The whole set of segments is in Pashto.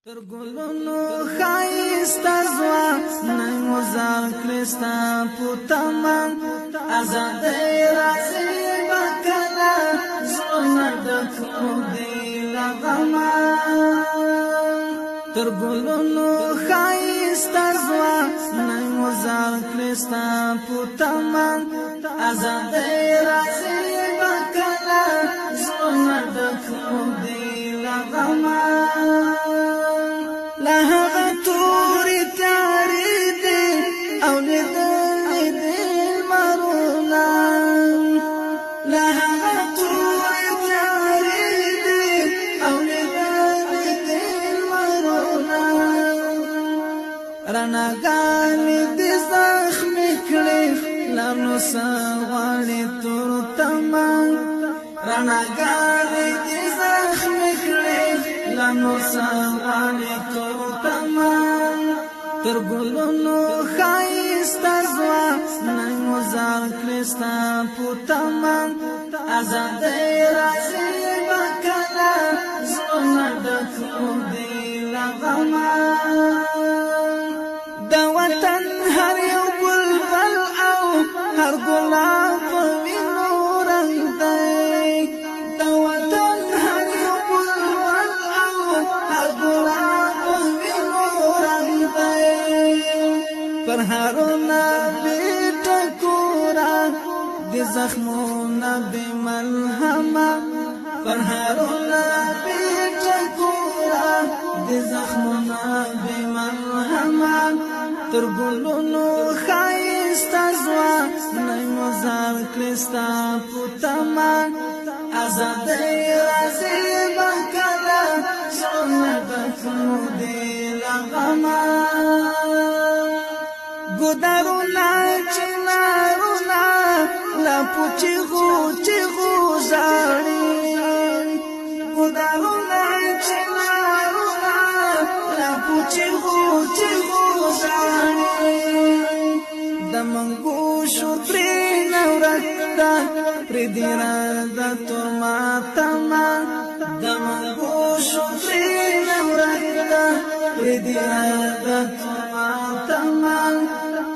تر ګلونو ښایسته ځوان نن مزار کړستا پوتمن آزادۍ راځي بکلا زړونه ډکو دي له غمه تر ګلونو ښایسته ځوان نن مزار کړستا پوتمن آزادۍ راځي بکلا زړونه ډکو دي له غمه لهغه تورې تیارې دي او لیدلې دي لمرونه لهغه تورې تیارې دي او لیدلې دي لمرونه رڼاګانې دي زخمي کړې لار نو څه غواړې تور تمن رڼاګانې دي زخمي کړې لانو سوالې تور تمن تر ګلونو ښایسته ځوان نن مزار کړستا پوتمن آزادۍ راځي بکلا زړونه ډکو دي له غمه د وطن هر یو بلبل او هر ګلاب په وینو رنګ دی د وطن هر یو بلبل او هر ګلاب په وینو رنګ دی پر هرونه بې ټکوره د زخمونه بې ملهمه پر هرونه بې ټکوره د زخمونه بې ملهمه تر ګلونو ښایسته ځوان نن مزار کړستا پوتمن آزادۍ راځي بکلا زړونه ډکو دي له غمه ګودرونه چنارونه له پوچیغو چیغو ژاړي ګودرونه چنارونه له پوچیغو چیغو د منګوشو پرې نورکتا پرې دیرا د تور ماتما د منګوشو پرې نورکتا پرې دیرا د تور ماتما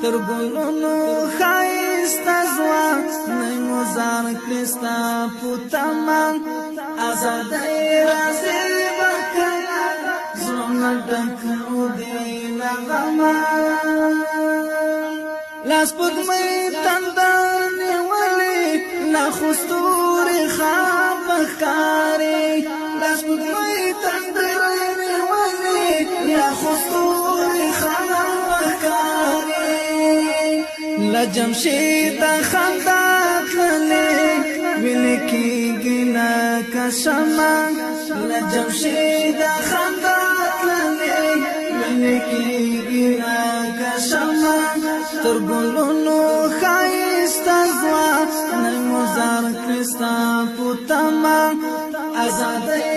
تر ګلونو ښایسته ځوان نن مزار کړستا پوتمن آزادۍ راځي بکلا زړونه ډکو دي له غمه لاس پګمې تندر نیولې لا خستورې خواب ښکارې لاس پګمې تندر نیولې لا خستورې خواب ښکارې لا جمشید خندا تللې وینې کېږي لکه شمع لا جمشید خندا تللې وینې کېږي لکه شمع تر ګلونو ښایسته ځوان نن مزار کړستا پوتمن آزادۍ